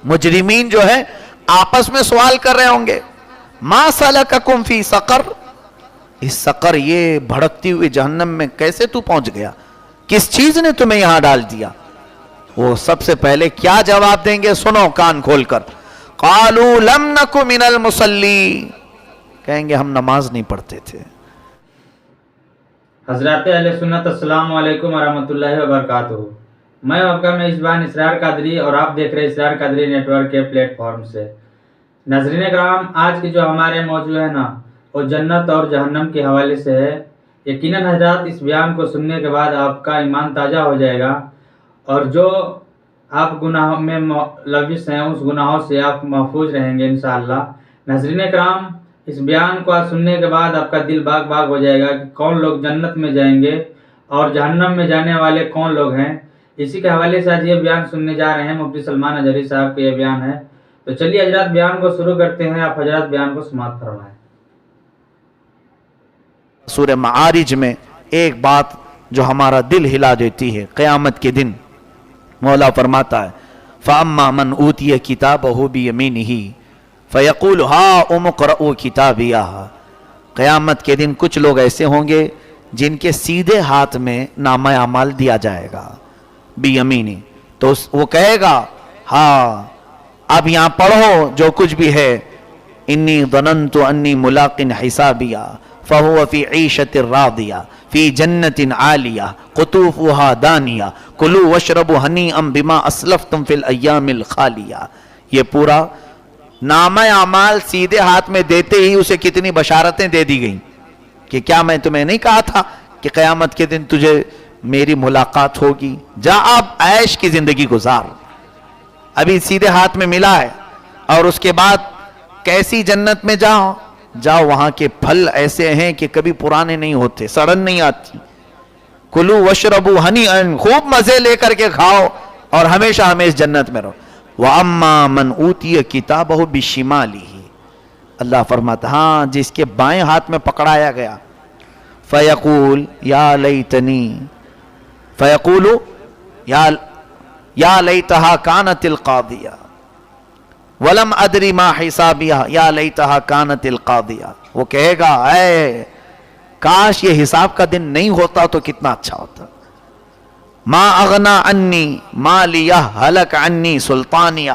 مجرمین جو ہے آپس میں سوال کر رہے ہوں گے، ما سلککم فی سقر، اس سقر یہ بھڑکتی ہوئی جہنم میں کیسے تو پہنچ گیا، کس چیز نے تمہیں یہاں ڈال دیا؟ وہ سب سے پہلے کیا جواب دیں گے؟ سنو کان کھول کر، قالوا لم نک من المصلی، کہیں گے ہم نماز نہیں پڑھتے تھے۔ حضرات اہل سنت، السلام علیکم ورحمۃ اللہ وبرکاتہ۔ میں آپ کا میزبان اسرار قادری اور آپ دیکھ رہے اسرار قادری نیٹ ورک کے پلیٹ فارم سے۔ ناظرین کرام، آج کی جو ہمارے موضوع ہے نا وہ جنت اور جہنم کے حوالے سے ہے۔ یقیناً حضرات اس بیان کو سننے کے بعد آپ کا ایمان تازہ ہو جائے گا، اور جو آپ گناہوں میں ملوث ہیں اس گناہوں سے آپ محفوظ رہیں گے انشاءاللہ۔ ناظرین کرام، اس بیان کو سننے کے بعد آپ کا دل باغ باغ ہو جائے گا کہ کون لوگ جنت میں جائیں گے اور جہنم میں جانے والے کون لوگ ہیں۔ اسی کے حوالے سے آج یہ بیان سننے جا رہے ہیں، مفتی سلمان اجہری صاحب کا یہ بیان ہے۔ تو چلیے حضرات بیان کو شروع کرتے ہیں، آپ حضرات بیان کو سماعت فرمائیں۔ سورہ معارج میں ایک بات جو ہمارا دل ہلا دیتی ہے، قیامت کے دن مولا فرماتا ہے فَأَمَّا مَنْ أُوتِيَ كِتَابَهُ بِيَمِينِهِ فَيَقُولُ هَا اقْرَءُوا كِتَابِيَهْ، قیامت کے دن کچھ لوگ ایسے ہوں گے جن کے سیدھے ہاتھ میں نامہ اعمال دیا جائے گا، بیمینی، تو وہ کہے گا ہاں اب یہاں پڑھو جو کچھ بھی ہے، انی ظننت انی ملاق حسابیہ فہو فی عیشت راضیہ فی جنت عالیہ قطوفها دانیہ کلوا واشربوا ہنیئا بما اسلفتم فی الایام الخالیہ۔ یہ پورا نامہ اعمال سیدھے ہاتھ میں دیتے ہی اسے کتنی بشارتیں دے دی گئیں کہ کیا میں تمہیں نہیں کہا تھا کہ قیامت کے دن تجھے میری ملاقات ہوگی، جا اب عیش کی زندگی گزار، ابھی سیدھے ہاتھ میں ملا ہے۔ اور اس کے بعد کیسی جنت میں جاؤ وہاں کے پھل ایسے ہیں کہ کبھی پرانے نہیں ہوتے، سڑن نہیں آتی۔ کلو وشربو ہنیئا، خوب مزے لے کر کے کھاؤ اور ہمیشہ ہمیش جنت میں رہو۔ وَأَمَّا مَنْ أُوتِيَ كِتَابَهُ بِشِمَالِهِ، اللہ فرماتا ہاں جس کے بائیں ہاتھ میں پکڑایا گیا، فَيَقُول يَا لَيْتَنِي، فَيَقُولُ يَا لَيْتَهَا كَانَتِ الْقَاضِيَةَ وَلَمْ أَدْرِ مَا حِسَابِيَهَا يَا لَيْتَهَا كَانَتِ الْقَاضِيَةَ، وہ کہے گا اے کاش یہ حساب کا دن نہیں ہوتا تو کتنا اچھا ہوتا۔ ما اغنا عنی مالیہ ہلک عنی سلطانیہ،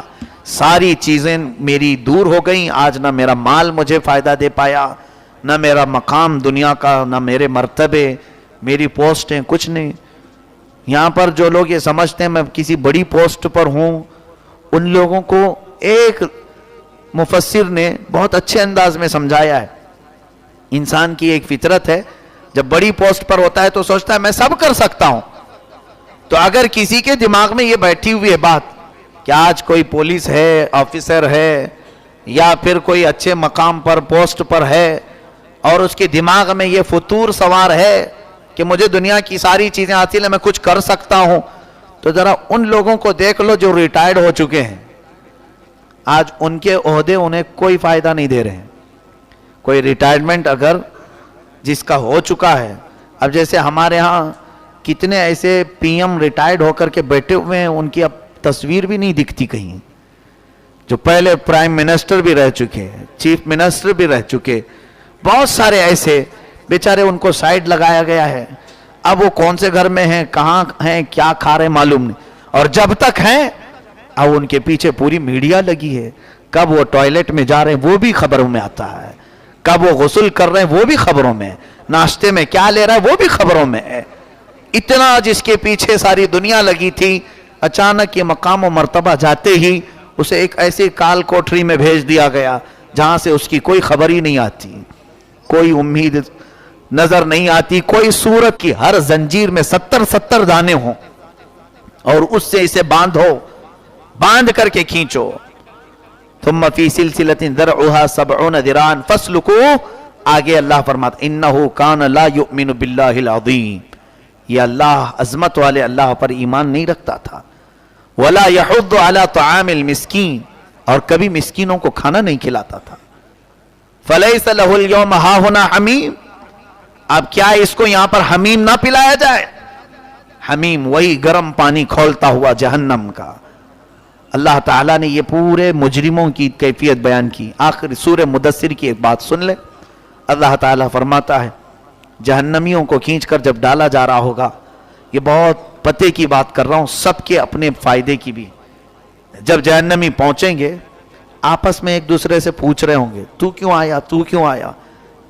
ساری چیزیں میری دور ہو گئیں، آج نہ میرا مال مجھے فائدہ دے پایا، نہ میرا مقام دنیا کا، نہ میرے مرتبے، میری پوسٹیں، کچھ نہیں۔ یہاں پر جو لوگ یہ سمجھتے ہیں میں کسی بڑی پوسٹ پر ہوں، ان لوگوں کو ایک مفسر نے بہت اچھے انداز میں سمجھایا ہے۔ انسان کی ایک فطرت ہے، جب بڑی پوسٹ پر ہوتا ہے تو سوچتا ہے میں سب کر سکتا ہوں۔ تو اگر کسی کے دماغ میں یہ بیٹھی ہوئی ہے بات کہ آج کوئی پولیس ہے، آفیسر ہے، یا پھر کوئی اچھے مقام پر پوسٹ پر ہے، اور اس کے دماغ میں یہ فطور سوار ہے کہ مجھے دنیا کی ساری چیزیں حاصل ہیں، میں کچھ کر سکتا ہوں، تو ذرا ان لوگوں کو دیکھ لو جو ریٹائرڈ ہو چکے ہیں، آج ان کے عہدے انہیں کوئی فائدہ نہیں دے رہے ہیں۔ کوئی ریٹائرمنٹ اگر جس کا ہو چکا ہے، اب جیسے ہمارے ہاں کتنے ایسے پی ایم ریٹائرڈ ہو کر کے بیٹھے ہوئے ہیں، ان کی اب تصویر بھی نہیں دکھتی کہیں، جو پہلے پرائم منسٹر بھی رہ چکے، چیف منسٹر بھی رہ چکے، بہت سارے ایسے بیچارے ان کو سائیڈ لگایا گیا ہے۔ اب وہ کون سے گھر میں ہیں، کہاں ہیں، کیا کھا رہے معلوم نہیں، اور جب تک ہیں اب ان کے پیچھے پوری میڈیا لگی ہے، کب وہ ٹوائلٹ میں جا رہے ہیں وہ بھی خبروں میں آتا ہے، کب وہ غسل کر رہے ہیں وہ بھی خبروں میں، ناشتے میں کیا لے رہا ہے وہ بھی خبروں میں ہے۔ اتنا جس کے پیچھے ساری دنیا لگی تھی، اچانک یہ مقام و مرتبہ جاتے ہی اسے ایک ایسی کال کوٹری میں بھیج دیا گیا جہاں سے اس کی کوئی خبر ہی نہیں آتی، کوئی امید نظر نہیں آتی، کوئی صورت کی، ہر زنجیر میں 70 دانے ہوں اور اس سے اسے باندھ کر کے کھینچو۔ ثم فی سلسلۃ ذرعها 70 ذراعا فاسلکوہ، آگے اللہ فرماتا انہ کان لا یؤمن باللہ العظیم، یہ اللہ عظمت والے اللہ پر ایمان نہیں رکھتا تھا، ولا یحض علی طعام المسکین، اور کبھی مسکینوں کو کھانا نہیں کھلاتا تھا۔ فلیس لہ اليوم ہاہنا حمیم، اب کیا اس کو یہاں پر حمیم نہ پلایا جائے؟ حمیم وہی گرم پانی کھولتا ہوا جہنم کا۔ اللہ تعالیٰ نے یہ پورے مجرموں کی کیفیت بیان کی. آخر سورہ مدثر کی ایک بات سن لے. اللہ تعالیٰ فرماتا ہے جہنمیوں کو کھینچ کر جب ڈالا جا رہا ہوگا, یہ بہت پتے کی بات کر رہا ہوں, سب کے اپنے فائدے کی بھی. جب جہنمی پہنچیں گے آپس میں ایک دوسرے سے پوچھ رہے ہوں گے تو کیوں آیا, تو کیوں آیا.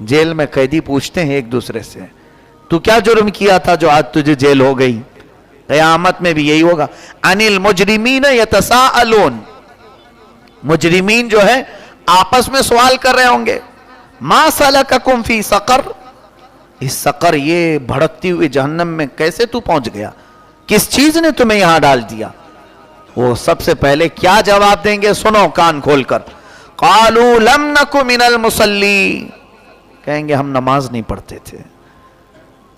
جیل میں قیدی پوچھتے ہیں ایک دوسرے سے تو کیا جرم کیا تھا جو آج تجھے جیل ہو گئی. قیامت میں بھی یہی ہوگا. عن المجرمین یتساءلون, مجرمین جو ہے آپس میں سوال کر رہے ہوں گے ما سلککم فی سقر, اس سقر یہ بھڑکتی ہوئی جہنم میں کیسے تو پہنچ گیا, کس چیز نے تمہیں یہاں ڈال دیا. وہ سب سے پہلے کیا جواب دیں گے, سنو کان کھول کر. قالوا لم نک من المصلی, کہیں گے ہم نماز نہیں پڑھتے تھے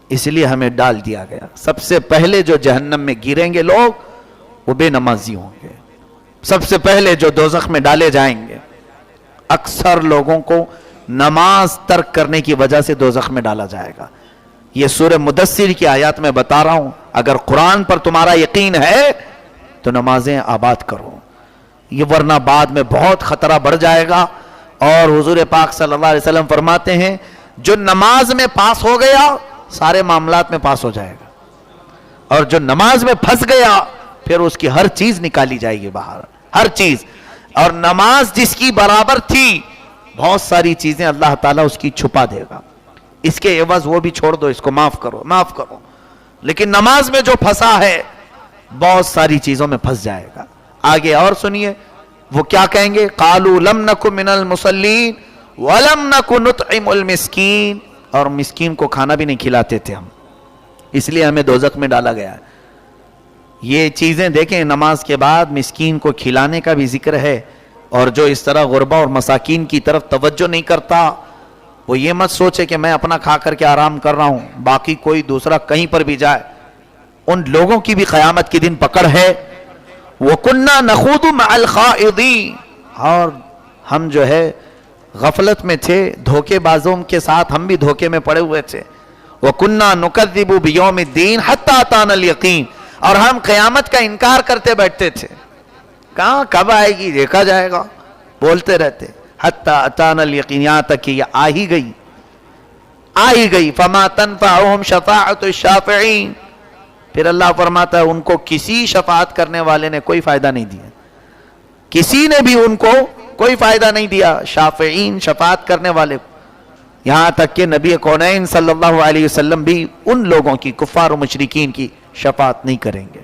اس لیے ہمیں ڈال دیا گیا. سب سے پہلے جو جہنم میں گریں گے لوگ وہ بے نمازی ہوں گے. سب سے پہلے جو دوزخ میں ڈالے جائیں گے اکثر لوگوں کو نماز ترک کرنے کی وجہ سے دوزخ میں ڈالا جائے گا. یہ سورہ مدثر کی آیات میں بتا رہا ہوں. اگر قرآن پر تمہارا یقین ہے تو نمازیں آباد کرو, یہ ورنہ بعد میں بہت خطرہ بڑھ جائے گا. اور حضور پاک صلی اللہ علیہ وسلم فرماتے ہیں جو نماز میں پاس ہو گیا سارے معاملات میں پاس ہو جائے گا, اور جو نماز میں پھنس گیا پھر اس کی ہر چیز نکالی جائے گی باہر, ہر چیز. اور نماز جس کی برابر تھی بہت ساری چیزیں اللہ تعالیٰ اس کی چھپا دے گا. اس کے عوض وہ بھی چھوڑ دو, اس کو معاف کرو, معاف کرو. لیکن نماز میں جو پھنسا ہے بہت ساری چیزوں میں پھنس جائے گا. آگے اور سنیے وہ کیا کہیں گے. قالوا لم نک من المصلین ولم نک نطعم المسکین, اور مسکین کو کھانا بھی نہیں کھلاتے تھے ہم, اس لیے ہمیں دوزخ میں ڈالا گیا ہے. یہ چیزیں دیکھیں نماز کے بعد مسکین کو کھلانے کا بھی ذکر ہے. اور جو اس طرح غربا اور مساکین کی طرف توجہ نہیں کرتا وہ یہ مت سوچے کہ میں اپنا کھا کر کے آرام کر رہا ہوں, باقی کوئی دوسرا کہیں پر بھی جائے, ان لوگوں کی بھی قیامت کے دن پکڑ ہے. وَكُنَّا نَخُوضُ مَعَ الْخَائِضِينَ, اور ہم جو ہے غفلت میں تھے, دھوکے بازوں کے ساتھ ہم بھی دھوکے میں پڑے ہوئے تھے. وَكُنَّا نُكَذِّبُ بِيَوْمِ الدِّينِ حَتَّى أَتَانَا الْيَقِينَ, اور ہم قیامت کا انکار کرتے بیٹھتے تھے. کہاں کب آئے گی, دیکھا جائے گا, بولتے رہتے. حَتَّى أَتَانَا الْيَقِينَ, یہاں تک کہ یہ آ ہی گئی, آ ہی گئی. فَمَا تَنْفَعُهُمْ شَفَاعَةُ الشَّافِعِينَ, پھر اللہ فرماتا ہے ان کو کسی شفاعت کرنے والے نے کوئی فائدہ نہیں دیا, کسی نے بھی ان کو کوئی فائدہ نہیں دیا. شافعین شفاعت کرنے والے, یہاں تک کہ نبی کونین صلی اللہ علیہ وسلم بھی ان لوگوں کی, کفار و مشرکین کی شفاعت نہیں کریں گے.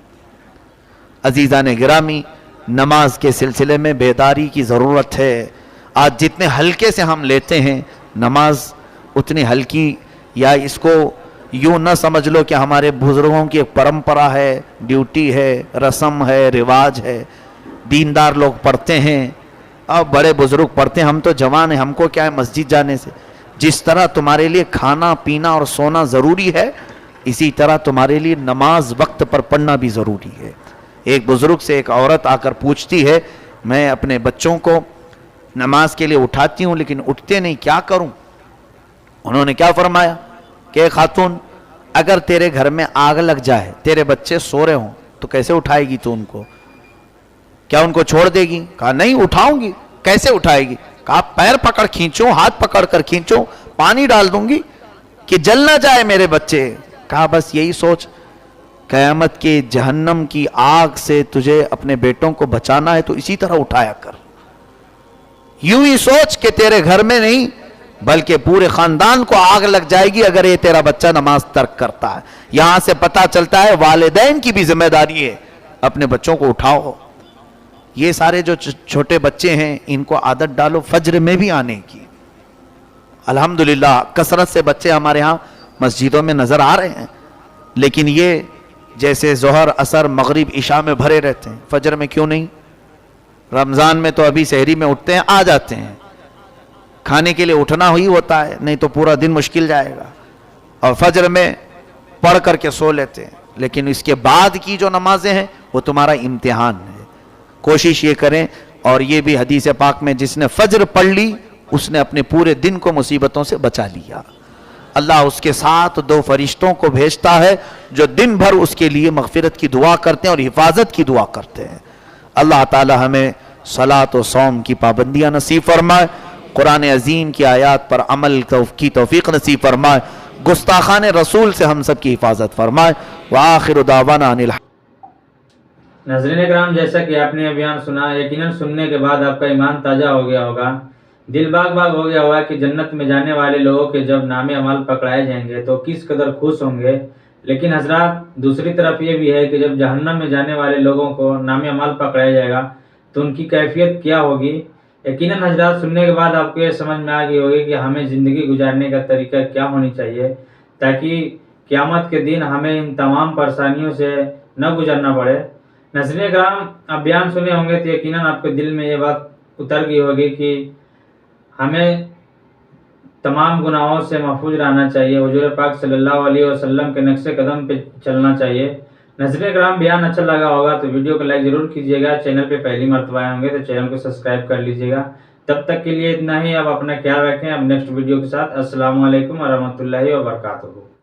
عزیزان گرامی, نماز کے سلسلے میں بیداری کی ضرورت ہے. آج جتنے ہلکے سے ہم لیتے ہیں نماز اتنی ہلکی, یا اس کو یوں نہ سمجھ لو کہ ہمارے بزرگوں کی ایک پرمپرا ہے, ڈیوٹی ہے, رسم ہے, رواج ہے. دیندار لوگ پڑھتے ہیں اور بڑے بزرگ پڑھتے ہیں, ہم تو جوان ہیں, ہم کو کیا ہے مسجد جانے سے. جس طرح تمہارے لیے کھانا پینا اور سونا ضروری ہے اسی طرح تمہارے لیے نماز وقت پر پڑھنا بھی ضروری ہے. ایک بزرگ سے ایک عورت آ کر پوچھتی ہے میں اپنے بچوں کو نماز کے لیے اٹھاتی ہوں لیکن اٹھتے نہیں, کیا کروں. انہوں نے کیا فرمایا کہ خاتون اگر تیرے گھر میں آگ لگ جائے, تیرے بچے سو رہے ہوں تو کیسے اٹھائے گی تو ان کو, کیا ان کو چھوڑ دے گی. کہا نہیں اٹھاؤں گی. کیسے اٹھائے گی. کہا پیر پکڑ کھینچوں, ہاتھ پکڑ کر کھینچوں, پانی ڈال دوں گی کہ جل نہ جائے میرے بچے. کہا بس یہی سوچ, قیامت کے جہنم کی آگ سے تجھے اپنے بیٹوں کو بچانا ہے تو اسی طرح اٹھایا کر. یوں ہی سوچ کہ تیرے گھر میں نہیں بلکہ پورے خاندان کو آگ لگ جائے گی اگر یہ تیرا بچہ نماز ترک کرتا ہے. یہاں سے پتہ چلتا ہے والدین کی بھی ذمہ داری ہے, اپنے بچوں کو اٹھاؤ. یہ سارے جو چھوٹے بچے ہیں ان کو عادت ڈالو فجر میں بھی آنے کی. الحمدللہ کثرت سے بچے ہمارے ہاں مسجدوں میں نظر آ رہے ہیں, لیکن یہ جیسے ظہر عصر مغرب عشاء میں بھرے رہتے ہیں, فجر میں کیوں نہیں. رمضان میں تو ابھی سحری میں اٹھتے ہیں, آ جاتے ہیں, کھانے کے لیے اٹھنا ہی ہوتا ہے, نہیں تو پورا دن مشکل جائے گا, اور فجر میں پڑھ کر کے سو لیتے ہیں. لیکن اس کے بعد کی جو نمازیں ہیں وہ تمہارا امتحان ہے. کوشش یہ کریں, اور یہ بھی حدیث پاک میں جس نے فجر پڑھ لی اس نے اپنے پورے دن کو مصیبتوں سے بچا لیا. اللہ اس کے ساتھ 2 فرشتوں کو بھیجتا ہے جو دن بھر اس کے لیے مغفرت کی دعا کرتے ہیں اور حفاظت کی دعا کرتے ہیں. اللہ تعالی ہمیں صلاۃ و صوم کی پابندیاں نصیب فرمائے، قرآن عظیم کی آیات پر عمل کی توفیق نصیب فرمائے، گستاخان رسول سے ہم سب کی حفاظت فرمائے۔ وآخر دعوانا ان ناظرین کرام، جیسا کہ آپ نے بیان سنا، یقیناً سننے کے بعد آپ کا ایمان تازہ ہو گیا ہوگا، دل باغ باغ ہو گیا ہوگا کہ جنت میں جانے والے لوگوں کے جب نام اعمال پکڑائے جائیں گے تو کس قدر خوش ہوں گے۔ لیکن حضرات، دوسری طرف یہ بھی ہے کہ جب جہنم میں جانے والے لوگوں کو نام اعمال پکڑایا جائے گا تو ان کی کیفیت کیا ہوگی۔ یقیناً حضرات، سننے کے بعد آپ کو یہ سمجھ میں آ گئی ہوگی کہ ہمیں زندگی گزارنے کا طریقہ کیا ہونی چاہیے تاکہ قیامت کے دن ہمیں ان تمام پریشانیوں سے نہ گزرنا پڑے۔ ناظرین کرام، آپ بیان سنے ہوں گے تو یقیناً آپ کے دل میں یہ بات اتر گئی ہوگی کہ ہمیں تمام گناہوں سے محفوظ رہنا چاہیے، حضور پاک صلی اللہ علیہ وسلم کے نقش قدم پہ چلنا چاہیے۔ ناظرین کرام، بیان اچھا لگا ہوگا تو ویڈیو کو لائک ضرور کیجیے گا، چینل پہ پہلی مرتبہ آئے ہوں گے تو چینل کو سبسکرائب کر لیجیے گا۔ تب تک کے لیے اتنا ہی، اب اپنا خیال رکھیں، اب نیکسٹ ویڈیو کے ساتھ۔ السلام علیکم ورحمۃ اللہ وبرکاتہ۔